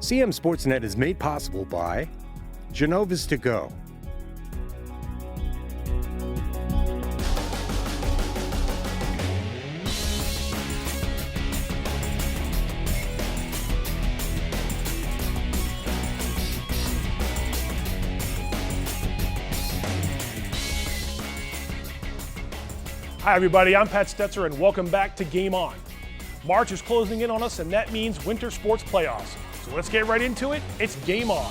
CMSportsNet is made possible by Genova's To Go. Hi everybody, I'm Pat Stetzer and welcome back to Game On. March is closing in on us and that means winter sports playoffs. So let's get right into it. It's Game On.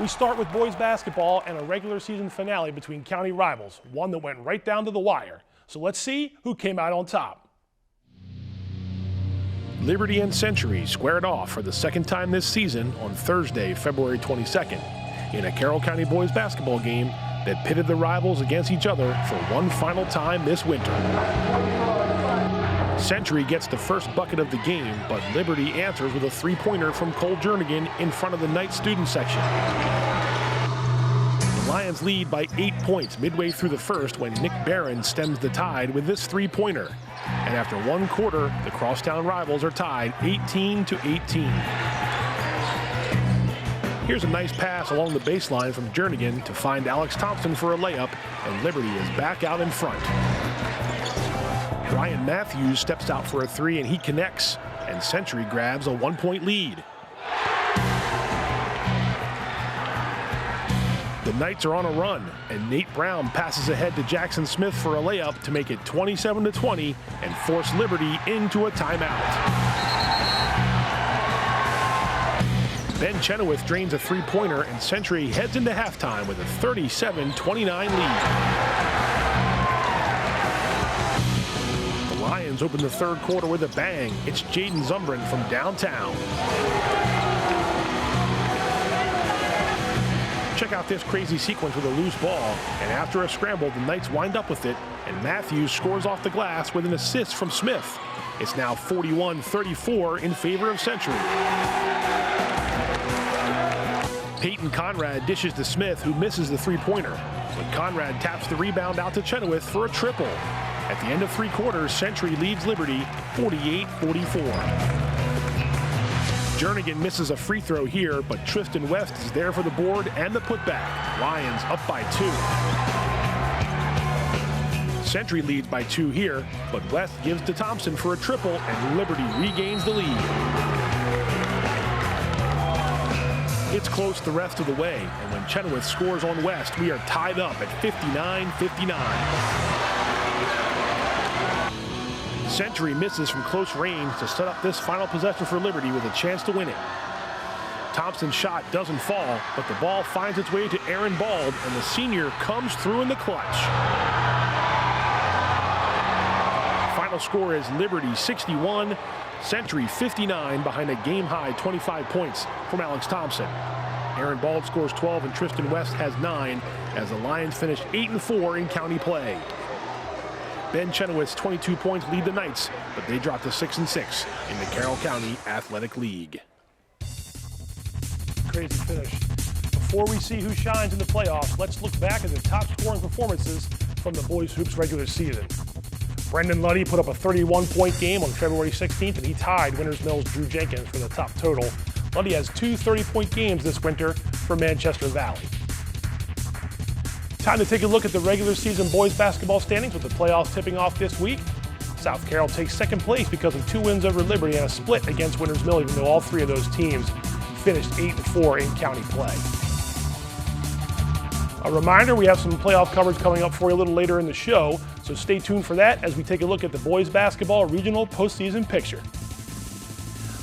We start with boys basketball and a regular season finale between county rivals, one that went right down to the wire. So let's see who came out on top. Liberty and Century squared off for the second time this season on Thursday, February 22nd, in a Carroll County boys basketball game that pitted the rivals against each other for one final time this winter. Century gets the first bucket of the game, but Liberty answers with a three-pointer from Cole Jernigan in front of the Knights student section. The Lions lead by 8 points midway through the first when Nick Barron stems the tide with this three-pointer. And after one quarter, the crosstown rivals are tied 18-18. Here's a nice pass along the baseline from Jernigan to find Alex Thompson for a layup, and Liberty is back out in front. Ryan Matthews steps out for a three and he connects, and Century grabs a 1-point lead. The Knights are on a run, and Nate Brown passes ahead to Jackson Smith for a layup to make it 27-20 and force Liberty into a timeout. Ben Chenoweth drains a three-pointer, and Century heads into halftime with a 37-29 lead. The Lions open the third quarter with a bang. It's Jaden Zumbrin from downtown. Check out this crazy sequence with a loose ball, and after a scramble, the Knights wind up with it, and Matthews scores off the glass with an assist from Smith. It's now 41-34 in favor of Century. Peyton Conrad dishes to Smith, who misses the three-pointer, but Conrad taps the rebound out to Chenoweth for a triple. At the end of three quarters, Century leads Liberty 48-44. Jernigan misses a free throw here, but Tristan West is there for the board and the putback. Lions up by 2. Century leads by 2 here, but West gives to Thompson for a triple, and Liberty regains the lead. It's close the rest of the way, and when Chenoweth scores on West, we are tied up at 59-59. Century misses from close range to set up this final possession for Liberty with a chance to win it. Thompson's shot doesn't fall, but the ball finds its way to Aaron Bald, and the senior comes through in the clutch. Final score is Liberty 61, Century 59 behind a game-high 25 points from Alex Thompson. Aaron Bald scores 12 and Tristan West has 9 as the Lions finish 8-4 in county play. Ben Chenoweth's 22 points lead the Knights, but they drop to 6-6 in the Carroll County Athletic League. Crazy finish. Before we see who shines in the playoffs, let's look back at the top scoring performances from the boys hoops regular season. Brendan Luddy put up a 31-point game on February 16th, and he tied Winters Mill's Drew Jenkins for the top total. Luddy has 2 30-point games this winter for Manchester Valley. Time to take a look at the regular season boys basketball standings with the playoffs tipping off this week. South Carroll takes second place because of 2 wins over Liberty and a split against Winters Mill, even though all 3 of those teams finished 8-4 in county play. A reminder, we have some playoff coverage coming up for you a little later in the show, so stay tuned for that as we take a look at the boys basketball regional postseason picture.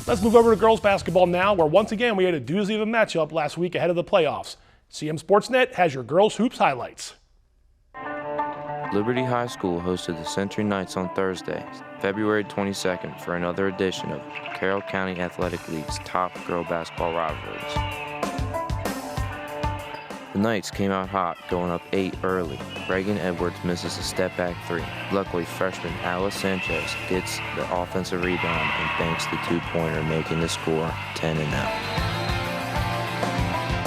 Let's move over to girls basketball now, where once again we had a doozy of a matchup last week ahead of the playoffs. CMSportsNet has your girls hoops highlights. Liberty High School hosted the Century Knights on Thursday, February 22nd, for another edition of Carroll County Athletic League's top girl basketball rivalries. The Knights came out hot, going up 8 early. Reagan Edwards misses a step-back 3. Luckily, freshman Alice Sanchez gets the offensive rebound and banks the 2-pointer, making the score 10-0.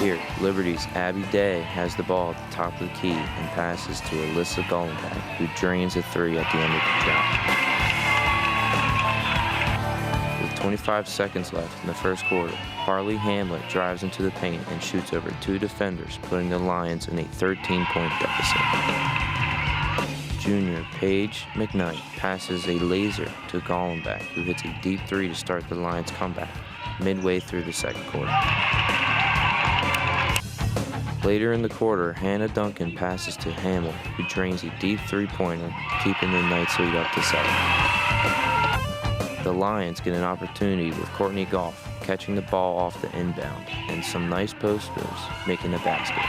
Here, Liberty's Abby Day has the ball at the top of the key and passes to Alyssa Goldenberg, who drains a 3 at the end of the 25 seconds left in the first quarter, Harley Hamlet drives into the paint and shoots over 2 defenders, putting the Lions in a 13-point deficit. Junior Paige McKnight passes a laser to Gollenbach, who hits a deep 3 to start the Lions' comeback midway through the second quarter. Later in the quarter, Hannah Duncan passes to Hamill, who drains a deep 3-pointer, keeping the Knights' lead up to 7. The Lions get an opportunity with Courtney Goff catching the ball off the inbound and some nice post moves, making the basket,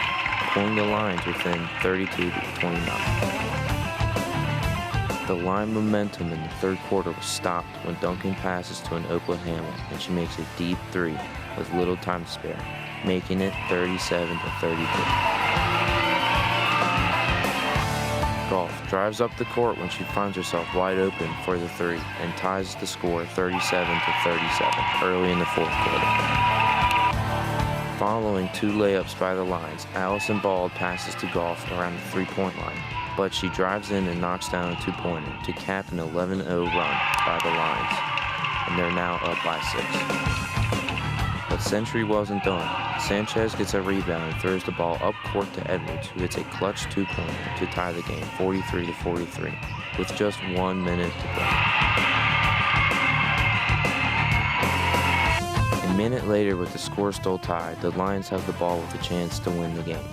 pulling the Lions within 32-29. The line momentum in the third quarter was stopped when Duncan passes to an open Hamill, and she makes a deep 3 with little time to spare, making it 37-32. Goff drives up the court when she finds herself wide open for the 3 and ties the score 37-37 early in the fourth quarter. Following 2 layups by the Lions, Allison Bald passes to Goff around the 3-point line, but she drives in and knocks down a 2-pointer to cap an 11-0 run by the Lions, and they're now up by 6. But Century wasn't done. Sanchez gets a rebound and throws the ball up court to Edwards, who hits a clutch 2-pointer to tie the game 43-43 with just 1 minute to go. A minute later, with the score still tied, the Lions have the ball with a chance to win the game.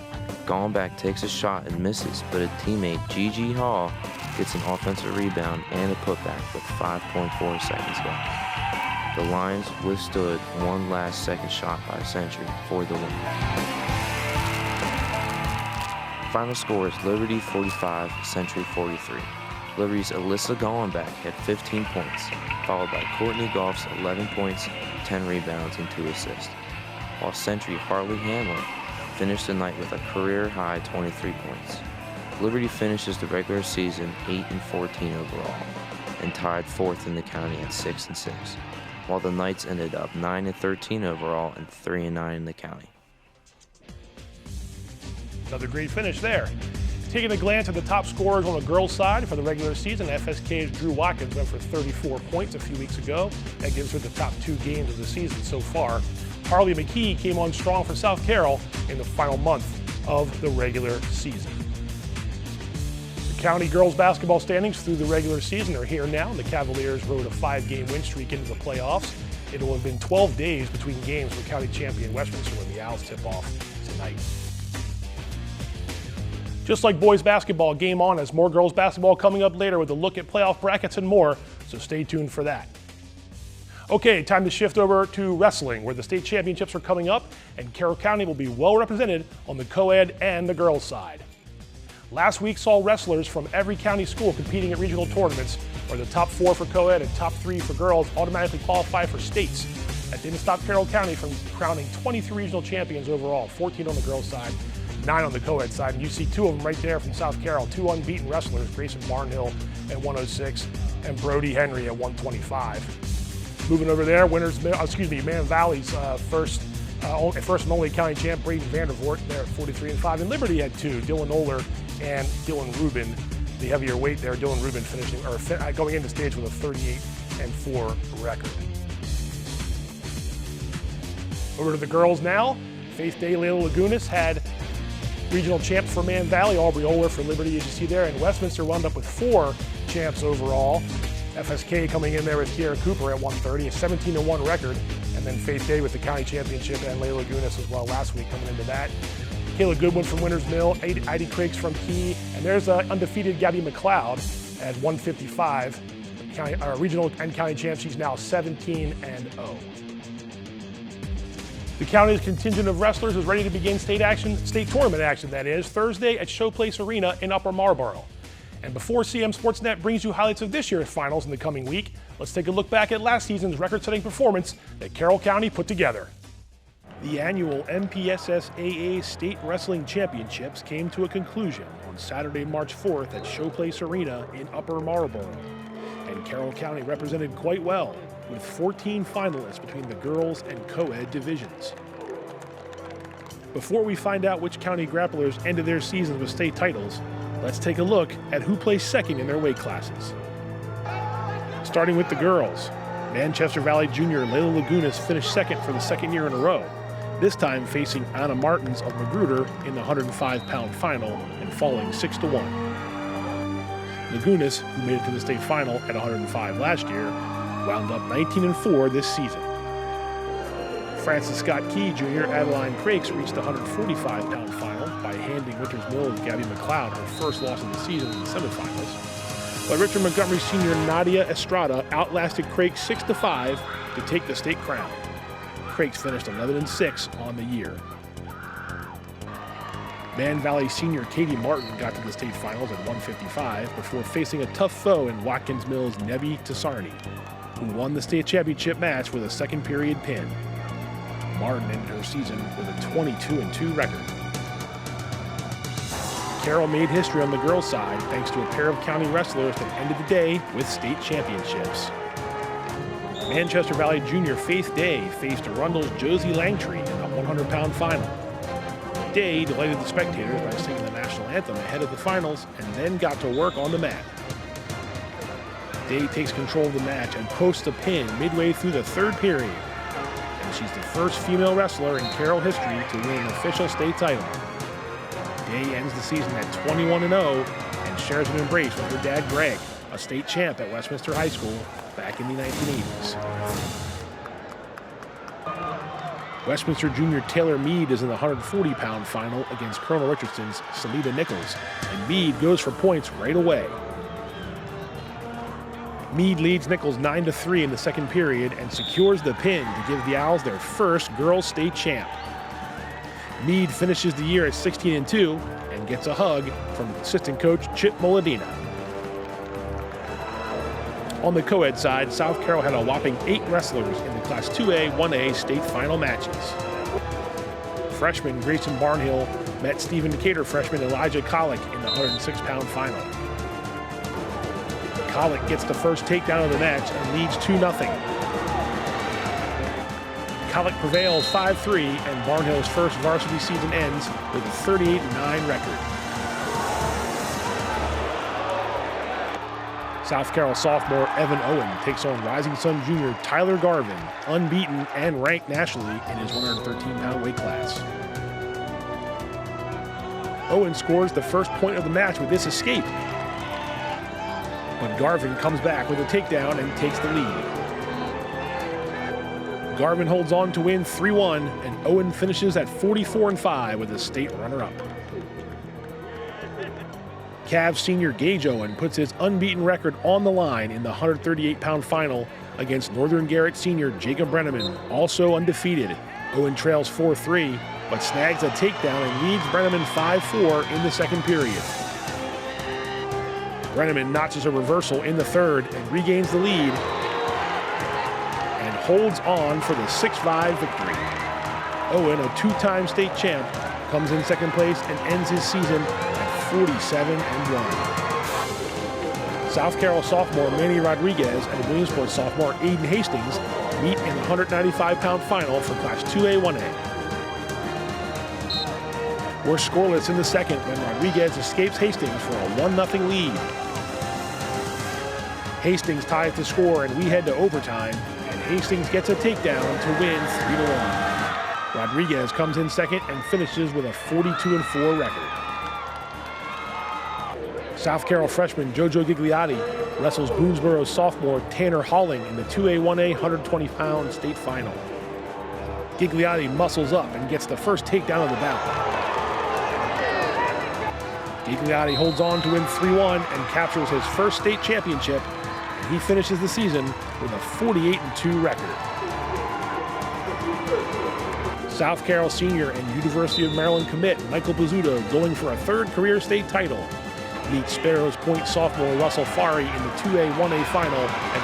Gollenbach takes a shot and misses, but a teammate, Gigi Hall, gets an offensive rebound and a putback with 5.4 seconds left. The Lions withstood one last second shot by Century for the win. Final score is Liberty 45, Century 43. Liberty's Alyssa Gollenbach had 15 points, followed by Courtney Goff's 11 points, 10 rebounds, and 2 assists, while Century Harley Hamlet finished the night with a career-high 23 points. Liberty finishes the regular season 8-14 overall and tied 4th in the county at 6-6, while the Knights ended up 9-13 overall and 3-9 in the county. Another great finish there. Taking a glance at the top scorers on the girls' side for the regular season, FSK's Drew Watkins went for 34 points a few weeks ago. That gives her the top 2 games of the season so far. Harley McKee came on strong for South Carroll in the final month of the regular season. The county girls basketball standings through the regular season are here now. The Cavaliers rode a 5-game win streak into the playoffs. It will have been 12 days between games for county champion Westminster when the Owls tip off tonight. Just like boys basketball, game on as more girls basketball coming up later with a look at playoff brackets and more, so stay tuned for that. Okay, time to shift over to wrestling, where the state championships are coming up, and Carroll County will be well represented on the co-ed and the girls' side. Last week saw wrestlers from every county school competing at regional tournaments, where the top 4 for co-ed and top 3 for girls automatically qualify for states. That didn't stop Carroll County from crowning 23 regional champions overall, 14 on the girls' side, 9 on the co-ed side, and you see 2 of them right there from South Carroll, 2 unbeaten wrestlers, Grayson Barnhill at 106 and Brody Henry at 125. Moving over there, Man Valley's first and only county champ, Braden Vandervoort, there at 43-5. And Liberty had 2, Dylan Oler and Dylan Rubin. The heavier weight there, Dylan Rubin going into stage with a 38-4 record. Over to the girls now. Faith Day, Layla Lagunas had regional champs for Man Valley, Aubrey Oler for Liberty, as you see there, and Westminster wound up with 4 champs overall. FSK coming in there with Kiera Cooper at 130, a 17-1 record, and then Faith Day with the county championship and Layla Gunas as well last week coming into that. Kayla Goodwin from Winters Mill, Heidi Craigs from Key, and there's undefeated Gabby McLeod at 155. Regional and county champ, she's now 17-0. The county's contingent of wrestlers is ready to begin state tournament action, that is, Thursday at Showplace Arena in Upper Marlboro. And before CMSportsNet brings you highlights of this year's finals in the coming week, let's take a look back at last season's record-setting performance that Carroll County put together. The annual MPSSAA State Wrestling Championships came to a conclusion on Saturday, March 4th at Showplace Arena in Upper Marlboro. And Carroll County represented quite well, with 14 finalists between the girls and co-ed divisions. Before we find out which county grapplers ended their seasons with state titles, let's take a look at who placed second in their weight classes. Starting with the girls, Manchester Valley junior Layla Lagunas finished second for the second year in a row, this time facing Anna Martins of Magruder in the 105-pound final and falling 6-1. Lagunas, who made it to the state final at 105 last year, wound up 19-4 this season. Francis Scott Key Jr. Adeline Crakes reached the 145-pound final by handing Winters Mills' Gabby McLeod her first loss of the season in the semifinals. But Richard Montgomery Sr. Nadia Estrada outlasted Crakes 6-5 to take the state crown. Crakes finished 11-6 on the year. Man Valley senior Katie Martin got to the state finals at 155 before facing a tough foe in Watkins Mills' Nebi Tassarni, who won the state championship match with a second period pin. Martin ended her season with a 22-2 record. Carroll made history on the girls' side thanks to a pair of county wrestlers that ended the day with state championships. Manchester Valley junior Faith Day faced Arundel's Josie Langtree in the 100-pound final. Day delighted the spectators by singing the national anthem ahead of the finals and then got to work on the mat. Day takes control of the match and posts a pin midway through the third period. And she's the first female wrestler in Carroll history to win an official state title. Day ends the season at 21-0 and shares an embrace with her dad Greg, a state champ at Westminster High School back in the 1980s. Westminster junior Taylor Mead is in the 140-pound final against Colonel Richardson's Salida Nichols, and Mead goes for points right away. Mead leads Nichols 9-3 in the second period and secures the pin to give the Owls their first girls state champ. Mead finishes the year at 16-2 and gets a hug from assistant coach Chip Moladina. On the co-ed side, South Carroll had a whopping 8 wrestlers in the Class 2A, 1A state final matches. Freshman Grayson Barnhill met Stephen Decatur freshman Elijah Colick in the 106-pound final. Colick gets the first takedown of the match and leads 2-0. Colick prevails 5-3, and Barnhill's first varsity season ends with a 38-9 record. South Carroll sophomore Evan Owen takes on Rising Sun junior Tyler Garvin, unbeaten and ranked nationally in his 113-pound weight class. Owen scores the first point of the match with this escape, but Garvin comes back with a takedown and takes the lead. Garvin holds on to win 3-1, and Owen finishes at 44-5 with a state runner-up. Cavs senior Gage Owen puts his unbeaten record on the line in the 138-pound final against Northern Garrett senior Jacob Brenneman, also undefeated. Owen trails 4-3, but snags a takedown and leads Brenneman 5-4 in the second period. Brenneman notches a reversal in the third and regains the lead and holds on for the 6-5 victory. Owen, a 2-time state champ, comes in second place and ends his season at 47-1. South Carroll sophomore Manny Rodriguez and Williamsport sophomore Aiden Hastings meet in the 195-pound final for Class 2A 1A. We're scoreless in the second when Rodriguez escapes Hastings for a 1-0 lead. Hastings ties the score and we head to overtime, and Hastings gets a takedown to win 3-1. Rodriguez comes in second and finishes with a 42-4 record. South Carroll freshman JoJo Gigliotti wrestles Boonesboro's sophomore Tanner Halling in the 2A 1A 120-pound state final. Gigliotti muscles up and gets the first takedown of the bout. Gigliotti holds on to win 3-1 and captures his first state championship, and he finishes the season with a 48-2 record. South Carroll senior and University of Maryland commit Michael Pizzuto, going for a third career state title, meets Sparrows Point sophomore Russell Fari in the 2A 1A final at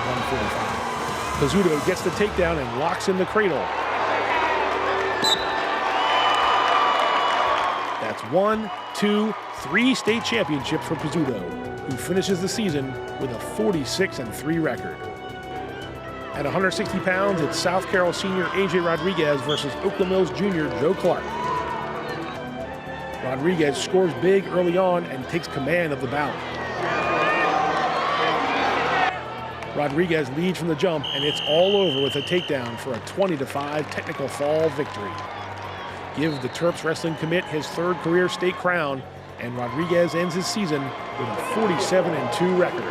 145. Pizzuto gets the takedown and locks in the cradle. That's 1, 2, 3 state championships for Pizzuto, who finishes the season with a 46-3 record. At 160 pounds, it's South Carroll senior AJ Rodriguez versus Oakland Mills junior Joe Clark. Rodriguez scores big early on and takes command of the bout. Rodriguez leads from the jump, and it's all over with a takedown for a 20-5 technical fall victory. Give the Terps wrestling commit his third career state crown, and Rodriguez ends his season with a 47-2 record.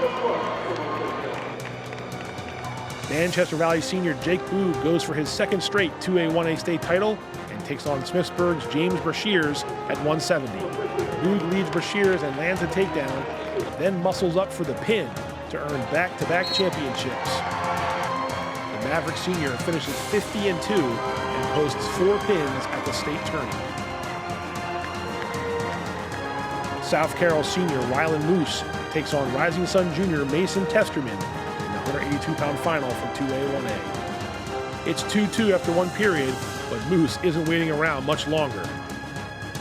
Manchester Valley senior Jake Boog goes for his second straight 2A 1A state title and takes on Smithsburg's James Brashears at 170. Boog leads Brashears and lands a takedown, then muscles up for the pin to earn back-to-back championships. The Maverick senior finishes 50-2 and posts 4 pins at the state tourney. South Carroll senior Rylan Moose takes on Rising Sun junior Mason Testerman in the 182-pound final for 2A 1A. It's 2-2 after one period, but Moose isn't waiting around much longer.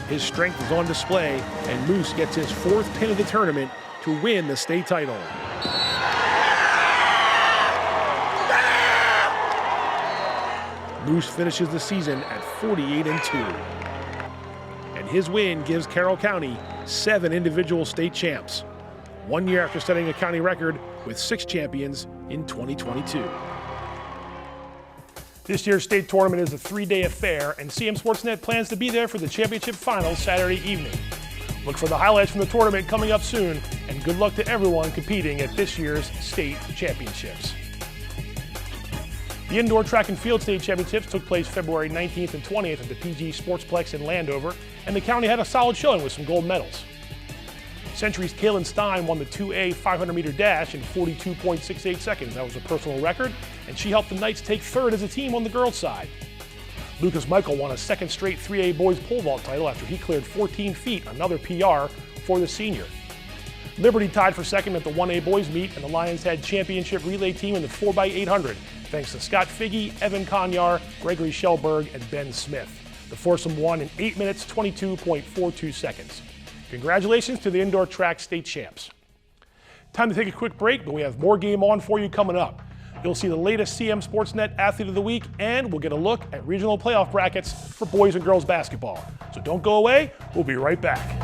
His strength is on display, and Moose gets his 4th pin of the tournament to win the state title. Moose finishes the season at 48-2. And his win gives Carroll County 7 individual state champs, 1 year after setting a county record with 6 champions in 2022. This year's state tournament is a 3-day affair, and CMSportsNet plans to be there for the championship finals Saturday evening. Look for the highlights from the tournament coming up soon, and good luck to everyone competing at this year's state championships. The Indoor Track and Field State Championships took place February 19th and 20th at the PG Sportsplex in Landover, and the county had a solid showing with some gold medals. Century's Kaylin Stein won the 2A 500-meter dash in 42.68 seconds. That was a personal record, and she helped the Knights take 3rd as a team on the girls' side. Lucas Michael won a 2nd straight 3A boys pole vault title after he cleared 14 feet, another PR for the senior. Liberty tied for 2nd at the 1A boys meet, and the Lions had championship relay team in the 4x800, thanks to Scott Figge, Evan Konyar, Gregory Schellberg, and Ben Smith. The foursome won in 8 minutes, 22.42 seconds. Congratulations to the indoor track state champs. Time to take a quick break, but we have more Game On for you coming up. You'll see the latest CMSportsNet Athlete of the Week, and we'll get a look at regional playoff brackets for boys and girls basketball. So don't go away, we'll be right back.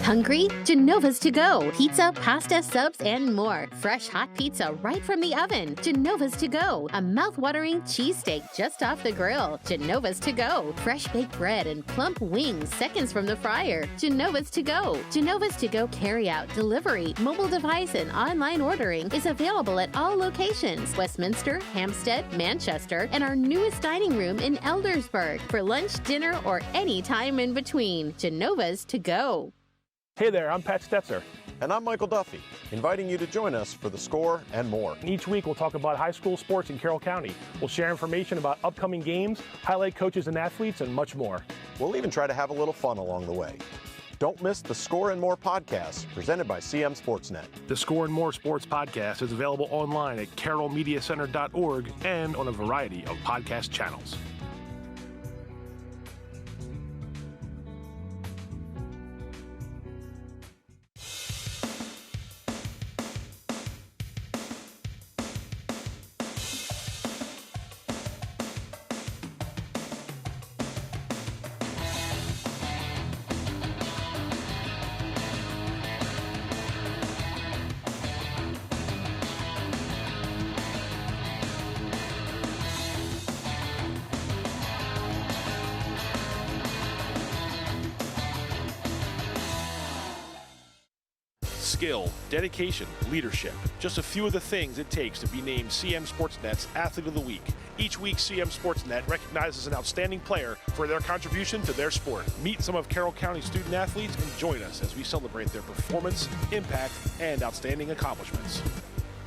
Hungry? Genova's to go. Pizza, pasta, subs, and more. Fresh hot pizza right from the oven. Genova's to go. A mouth-watering cheesesteak just off the grill. Genova's to go. Fresh baked bread and plump wings seconds from the fryer. Genova's to go. Genova's to go carry-out, delivery, mobile device, and online ordering is available at all locations. Westminster, Hampstead, Manchester, and our newest dining room in Eldersburg. For lunch, dinner, or any time in between. Genova's to go. Hey there, I'm Pat Stetzer. And I'm Michael Duffy, inviting you to join us for The Score and more. Each week we'll talk about high school sports in Carroll County. We'll share information about upcoming games, highlight coaches and athletes, and much more. We'll even try to have a little fun along the way. Don't miss the Score and More podcast presented by CMSportsNet. The Score and More Sports podcast is available online at carrollmediacenter.org and on a variety of podcast channels. Skill, dedication, leadership. Just a few of the things it takes to be named CMSportsNet's Athlete of the Week. Each week, CMSportsNet recognizes an outstanding player for their contribution to their sport. Meet some of Carroll County student athletes and join us as we celebrate their performance, impact, and outstanding accomplishments.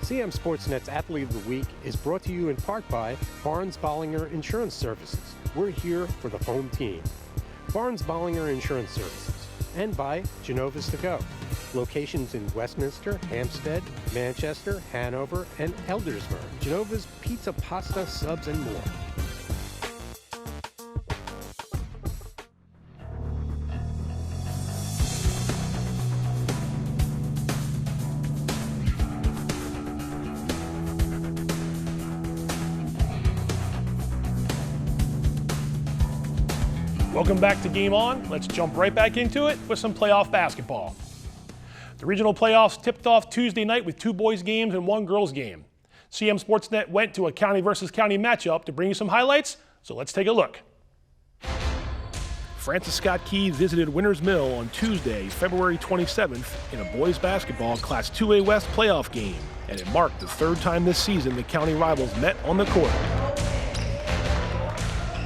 CMSportsNet's Athlete of the Week is brought to you in part by Barnes-Bollinger Insurance Services. We're here for the home team. Barnes-Bollinger Insurance Services. And by Genova's to Go. Locations in Westminster, Hampstead, Manchester, Hanover, and Eldersburg. Genova's pizza, pasta, subs, and more. Welcome back to Game On. Let's jump right back into it with some playoff basketball. The regional playoffs tipped off Tuesday night with 2 boys games and 1 girls game. CMSportsNet went to a county versus county matchup to bring you some highlights, so let's take a look. Francis Scott Key visited Winters Mill on Tuesday, February 27th in a boys basketball Class 2A West playoff game, and it marked the 3rd time this season the county rivals met on the court.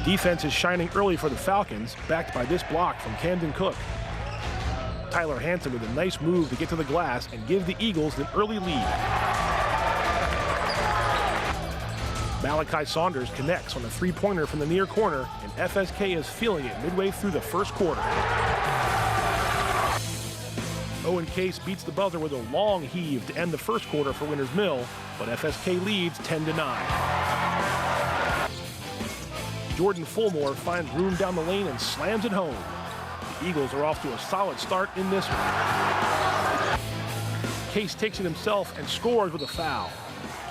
Defense is shining early for the Falcons, backed by this block from Camden Cook. Tyler Hansen with a nice move to get to the glass and give the Eagles an early lead. Malachi Saunders connects on a 3-pointer from the near corner, and FSK is feeling it midway through the first quarter. Owen Case beats the buzzer with a long heave to end the first quarter for Winters Mill, but FSK leads 10-9. Jordan Fulmore finds room down the lane and slams it home. The Eagles are off to a solid start in this one. Case takes it himself and scores with a foul.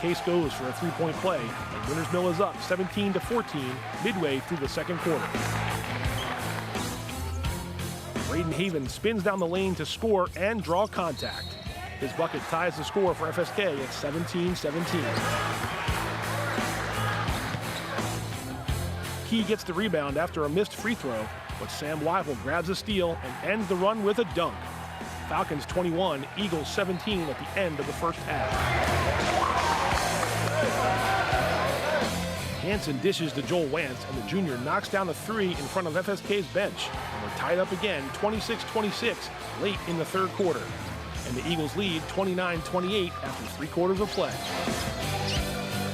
Case goes for a 3-point play, and Winters Mill is up 17-14 midway through the second quarter. Braden Haven spins down the lane to score and draw contact. His bucket ties the score for FSK at 17-17. Key gets the rebound after a missed free throw, but Sam Weifel grabs a steal and ends the run with a dunk. Falcons 21, Eagles 17 at the end of the first half. Hansen dishes to Joel Wantz, and the junior knocks down a 3 in front of FSK's bench. And we're tied up again, 26-26, late in the third quarter. And the Eagles lead 29-28 after 3 quarters of play.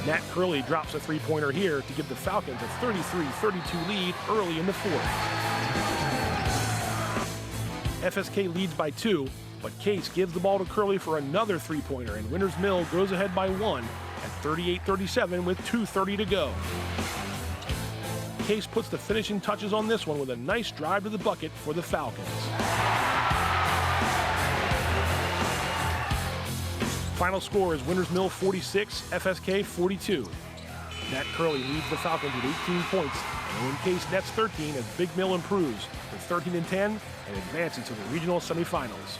Nat Curley drops a 3-pointer here to give the Falcons a 33-32 lead early in the fourth. FSK leads by 2, but Case gives the ball to Curley for another 3-pointer, and Winters Mill goes ahead by 1 at 38-37 with 2:30 to go. Case puts the finishing touches on this one with a nice drive to the bucket for the Falcons. Final score is Winters Mill 46, FSK 42. Nat Curley leads the Falcons with 18 points, and Owen Case nets 13 as Big Mill improves to 13-10 and advances to the regional semifinals.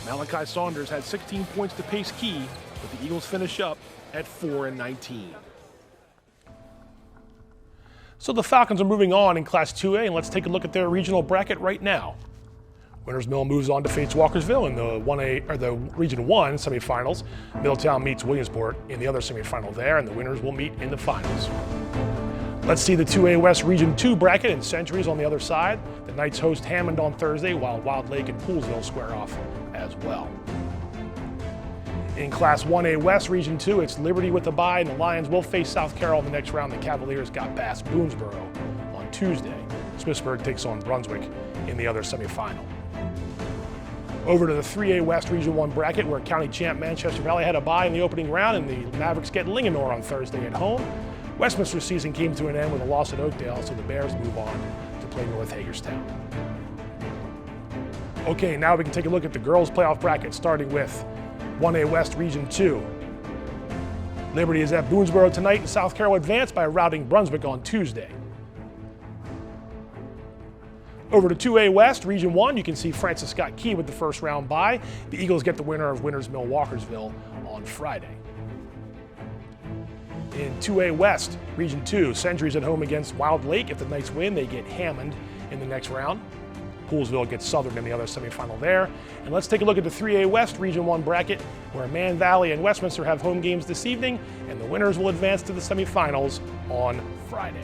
Malachi Saunders had 16 points to pace Key, but the Eagles finish up at 4-19. So the Falcons are moving on in Class 2A, and let's take a look at their regional bracket right now. Winters Mill moves on to face Walkersville in the Region 1 semifinals. Middletown meets Williamsport in the other semifinal there, and the winners will meet in the finals. Let's see the 2A West Region 2 bracket, and Century's on the other side. The Knights host Hammond on Thursday, while Wild Lake and Poolesville square off as well. In Class 1A West Region 2, it's Liberty with a bye, and the Lions will face South Carroll in the next round. The Cavaliers got past Boonesboro on Tuesday. Smithsburg takes on Brunswick in the other semifinal. Over to the 3A West Region 1 bracket, where county champ Manchester Valley had a bye in the opening round, and the Mavericks get Linganore on Thursday at home. Westminster's season came to an end with a loss at Oakdale, so the Bears move on to play North Hagerstown. Okay, now we can take a look at the girls' playoff bracket, starting with 1A West Region 2. Liberty is at Boonesboro tonight, and South Carroll advanced by routing Brunswick on Tuesday. Over to 2A West, Region 1, you can see Francis Scott Key with the first round bye. The Eagles get the winner of Winters Mill Walkersville on Friday. In 2A West, Region 2, Century's at home against Wild Lake. If the Knights win, they get Hammond in the next round. Poolesville gets Southern in the other semifinal there. And let's take a look at the 3A West Region 1 bracket, where Man Valley and Westminster have home games this evening, and the winners will advance to the semifinals on Friday.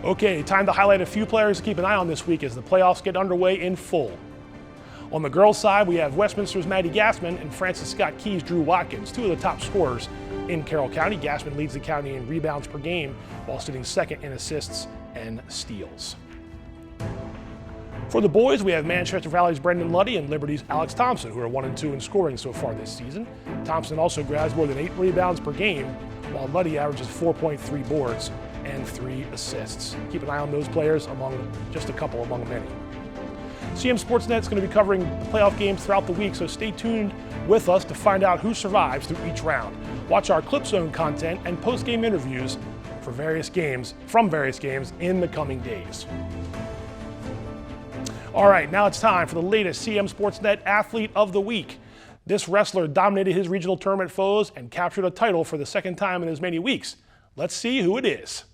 Okay, time to highlight a few players to keep an eye on this week as the playoffs get underway in full. On the girls' side, we have Westminster's Maddie Gassman and Francis Scott Key's Drew Watkins, 2 of the top scorers in Carroll County. Gassman leads the county in rebounds per game while sitting second in assists and steals. For the boys, we have Manchester Valley's Brendan Luddy and Liberty's Alex Thompson, who are 1-2 in scoring so far this season. Thompson also grabs more than 8 rebounds per game, while Luddy averages 4.3 boards and 3 assists. Keep an eye on those players, among just a couple among many. CMSportsNet is going to be covering the playoff games throughout the week, so stay tuned with us to find out who survives through each round. Watch our Clip Zone content and post-game interviews from various games in the coming days. All right, now it's time for the latest CMSportsNet Athlete of the Week. This wrestler dominated his regional tournament foes and captured a title for the second time in as many weeks. Let's see who it is.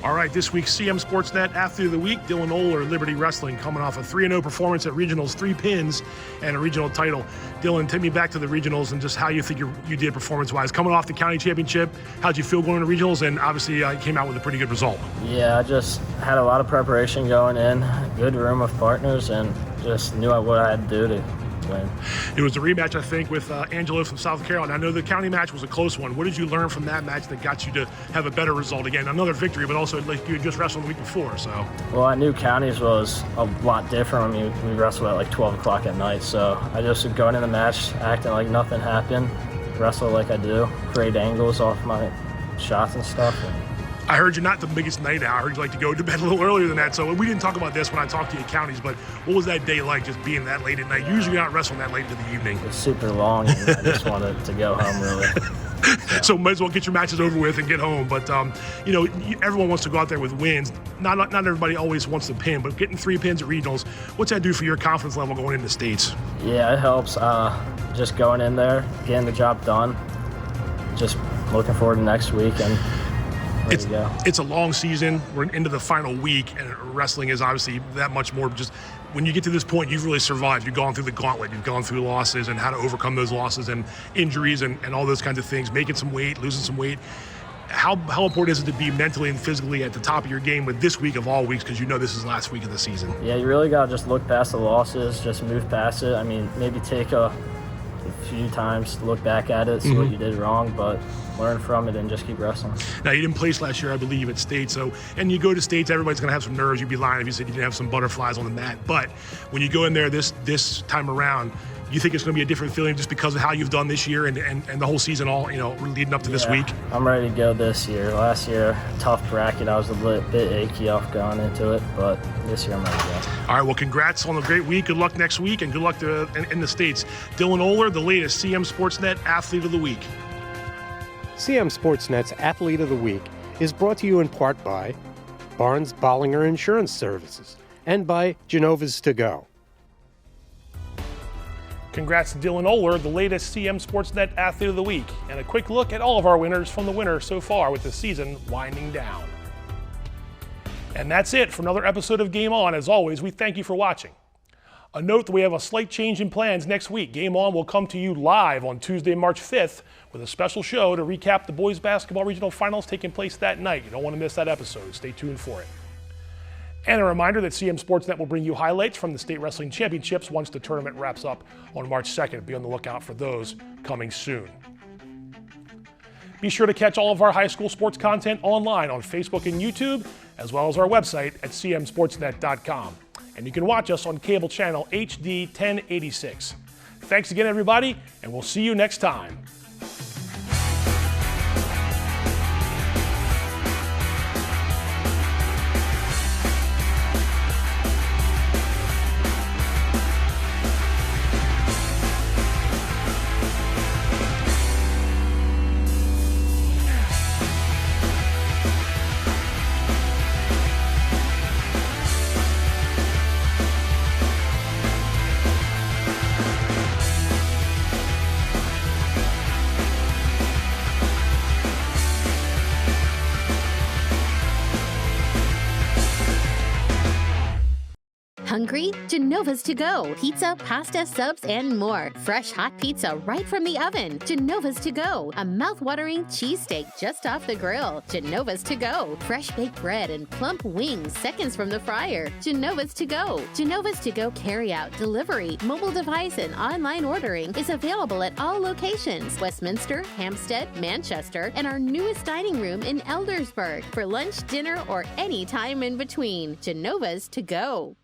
All right, this week's CMSportsNet Athlete of the Week, Dylan Oler, Liberty Wrestling, coming off a 3-0 performance at regionals, 3 pins, and a regional title. Dylan, take me back to the regionals and just how you think you did performance-wise. Coming off the county championship, how'd you feel going to regionals? And obviously, you came out with a pretty good result. Yeah, I just had a lot of preparation going in, good room of partners, and just knew what I had to do to win. It was a rematch, I think, with Angelo from South Carroll. I know the county match was a close one. What did you learn from that match that got you to have a better result? Again, another victory, but also like you had just wrestled the week before. So. Well, I knew counties was a lot different. I mean, we wrestled at like 12 o'clock at night. So I just would go into the match acting like nothing happened, wrestle like I do, create angles off my shots and stuff. I heard you're not the biggest night owl. I heard you like to go to bed a little earlier than that. So we didn't talk about this when I talked to you counties, but what was that day like, just being that late at night? Usually you're not wrestling that late into the evening. It's super long, and I just wanted to go home, really. So might as well get your matches over with and get home. But, you know, everyone wants to go out there with wins. Not everybody always wants to pin, but getting 3 pins at regionals, what's that do for your confidence level going into states? Yeah, it helps. Just going in there, getting the job done, just looking forward to next week. And it's a long season. We're into the final week, and wrestling is obviously that much more. Just when you get to this point, you've really survived. You've gone through the gauntlet. You've gone through losses and how to overcome those losses and injuries and all those kinds of things, making some weight, losing some weight. How important is it to be mentally and physically at the top of your game with this week of all weeks, because you know this is last week of the season? Yeah, you really got to just look past the losses, just move past it. I mean, maybe take a few times, look back at it, see what you did wrong, but learn from it and just keep wrestling. Now, you didn't place last year, I believe, at State. So, and you go to States, everybody's going to have some nerves. You'd be lying if you said you didn't have some butterflies on the mat. But when you go in there this time around, you think it's going to be a different feeling just because of how you've done this year and the whole season, all, you know, leading up to this week? I'm ready to go this year. Last year, tough bracket. I was a bit achy off going into it, but this year I'm ready to go. All right, well, congrats on a great week. Good luck next week, and good luck in the States. Dylan Oler, the latest CMSportsNet Athlete of the Week. CMSportsNet's Athlete of the Week is brought to you in part by Barnes Bollinger Insurance Services and by Genova's To Go. Congrats to Dylan Oler, the latest CMSportsNet Athlete of the Week, and a quick look at all of our winners from the winner so far with the season winding down. And that's it for another episode of Game On. As always, we thank you for watching. A note that we have a slight change in plans next week. Game On will come to you live on Tuesday, March 5th with a special show to recap the boys basketball regional finals taking place that night. You don't want to miss that episode. Stay tuned for it. And a reminder that CMSportsNet will bring you highlights from the State Wrestling Championships once the tournament wraps up on March 2nd. Be on the lookout for those coming soon. Be sure to catch all of our high school sports content online on Facebook and YouTube, as well as our website at cmsportsnet.com. And you can watch us on cable channel HD 1086. Thanks again, everybody, and we'll see you next time. Hungry? Genova's To Go. Pizza, pasta, subs, and more. Fresh hot pizza right from the oven. Genova's To Go. A mouth-watering cheesesteak just off the grill. Genova's To Go. Fresh baked bread and plump wings seconds from the fryer. Genova's To Go. Genova's To Go carryout, delivery, mobile device, and online ordering is available at all locations. Westminster, Hampstead, Manchester, and our newest dining room in Eldersburg for lunch, dinner, or any time in between. Genova's To Go.